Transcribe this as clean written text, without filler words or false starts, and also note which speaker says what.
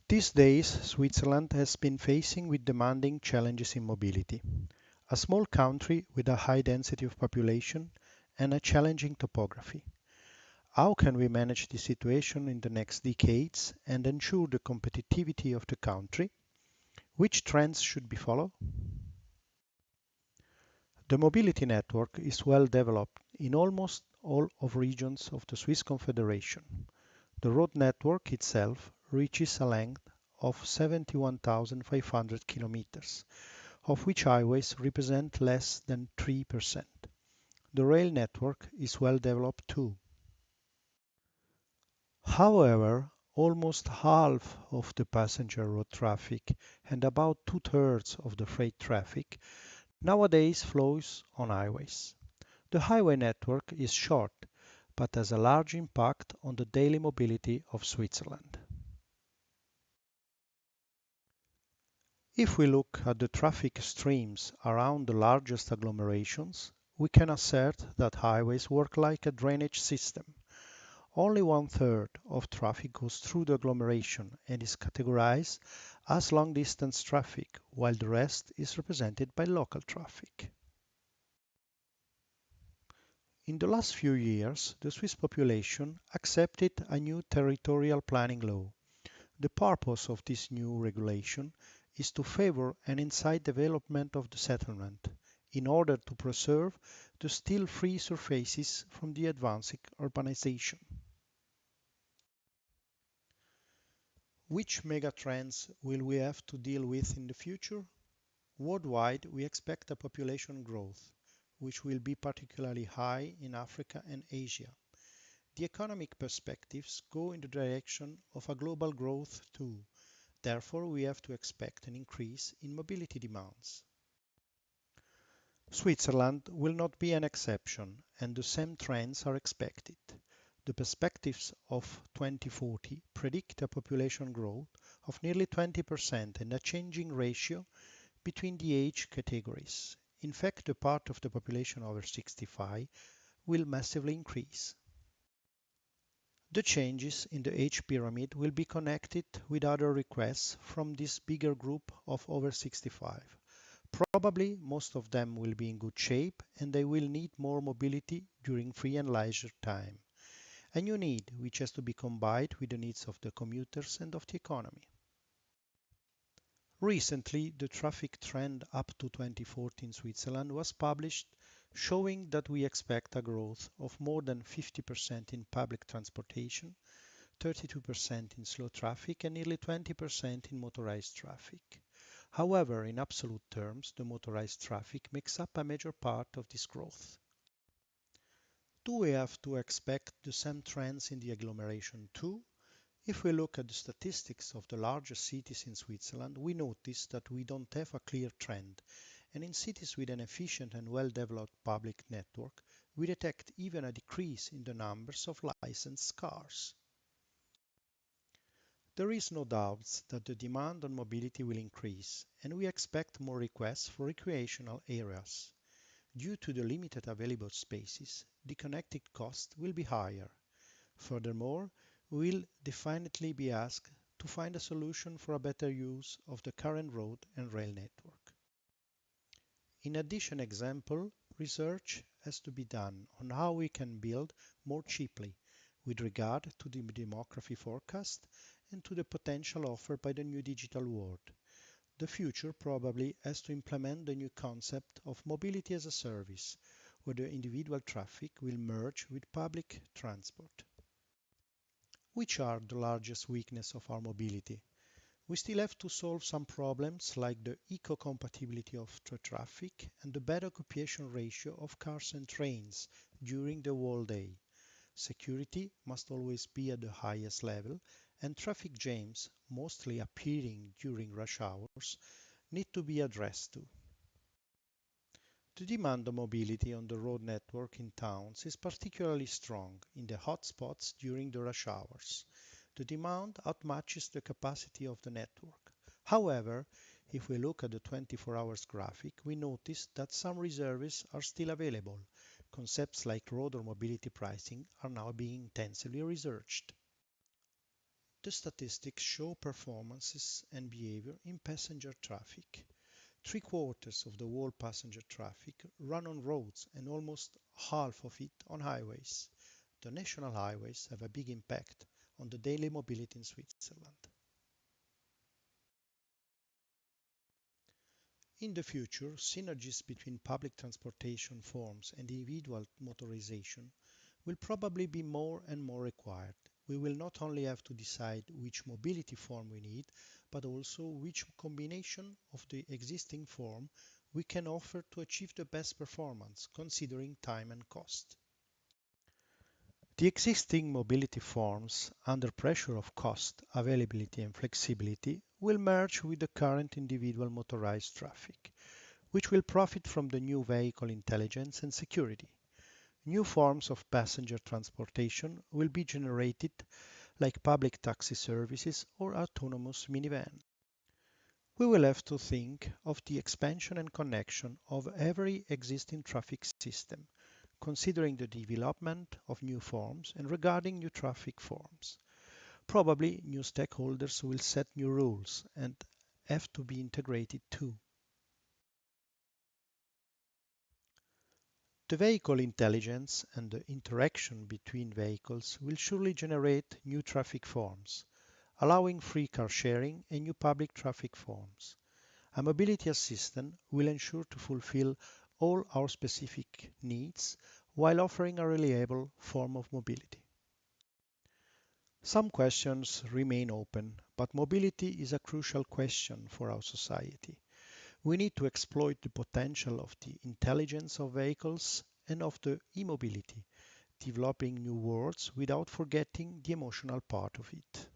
Speaker 1: These days, Switzerland has been facing with demanding challenges in mobility. A small country with a high density of population and a challenging topography. How can we manage the situation in the next decades and ensure the competitivity of the country? Which trends should be followed? The mobility network is well developed in almost all of regions of the Swiss Confederation. The road network itself reaches a length of 71,500 kilometers, of which highways represent less than 3%. The rail network is well developed too. However, almost half of the passenger road traffic and about two-thirds of the freight traffic nowadays flows on highways. The highway network is short, but has a large impact on the daily mobility of Switzerland. If we look at the traffic streams around the largest agglomerations, we can assert that highways work like a drainage system. Only one-third of traffic goes through the agglomeration and is categorized as long-distance traffic, while the rest is represented by local traffic. In the last few years, the Swiss population accepted a new territorial planning law. The purpose of this new regulation is to favor an inside development of the settlement in order to preserve the still free surfaces from the advancing urbanization. Which megatrends will we have to deal with in the future? Worldwide, we expect a population growth, which will be particularly high in Africa and Asia. The economic perspectives go in the direction of a global growth too. Therefore, we have to expect an increase in mobility demands. Switzerland will not be an exception, and the same trends are expected. The perspectives of 2040 predict a population growth of nearly 20% and a changing ratio between the age categories. In fact, the part of the population over 65 will massively increase. The changes in the age pyramid will be connected with other requests from this bigger group of over 65. Probably most of them will be in good shape and they will need more mobility during free and leisure time. A new need which has to be combined with the needs of the commuters and of the economy. Recently, the traffic trend up to 2040 in Switzerland was published, showing that we expect a growth of more than 50% in public transportation, 32% in slow traffic, and nearly 20% in motorized traffic. However, in absolute terms, the motorized traffic makes up a major part of this growth. Do we have to expect the same trends in the agglomeration too? If we look at the statistics of the largest cities in Switzerland, we notice that we don't have a clear trend, and in cities with an efficient and well-developed public network, we detect even a decrease in the numbers of licensed cars. There is no doubt that the demand on mobility will increase, and we expect more requests for recreational areas. Due to the limited available spaces, the connected cost will be higher. Furthermore, we will definitely be asked to find a solution for a better use of the current road and rail network. In addition example, research has to be done on how we can build more cheaply with regard to the demography forecast and to the potential offered by the new digital world. The future probably has to implement the new concept of mobility as a service, where the individual traffic will merge with public transport. Which are the largest weaknesses of our mobility? We still have to solve some problems like the eco-compatibility of the traffic and the bad occupation ratio of cars and trains during the whole day. Security must always be at the highest level, and traffic jams, mostly appearing during rush hours, need to be addressed too. The demand on mobility on the road network in towns is particularly strong in the hot spots during the rush hours. The demand outmatches the capacity of the network. However, if we look at the 24 hours graphic, we notice that some reserves are still available. Concepts like road or mobility pricing are now being intensively researched. The statistics show performances and behavior in passenger traffic. Three-quarters of the world passenger traffic run on roads and almost half of it on highways. The national highways have a big impact on the daily mobility in Switzerland. In the future, synergies between public transportation forms and individual motorization will probably be more and more required. We will not only have to decide which mobility form we need, but also which combination of the existing form we can offer to achieve the best performance, considering time and cost. The existing mobility forms, under pressure of cost, availability and flexibility, will merge with the current individual motorized traffic, which will profit from the new vehicle intelligence and security. New forms of passenger transportation will be generated like public taxi services or autonomous minivans. We will have to think of the expansion and connection of every existing traffic system, considering the development of new forms and regarding new traffic forms. Probably new stakeholders will set new rules and have to be integrated too. The vehicle intelligence and the interaction between vehicles will surely generate new traffic forms, allowing free car sharing and new public traffic forms. A mobility assistant will ensure to fulfill all our specific needs while offering a reliable form of mobility. Some questions remain open, but mobility is a crucial question for our society. We need to exploit the potential of the intelligence of vehicles and of the e-mobility, developing new worlds without forgetting the emotional part of it.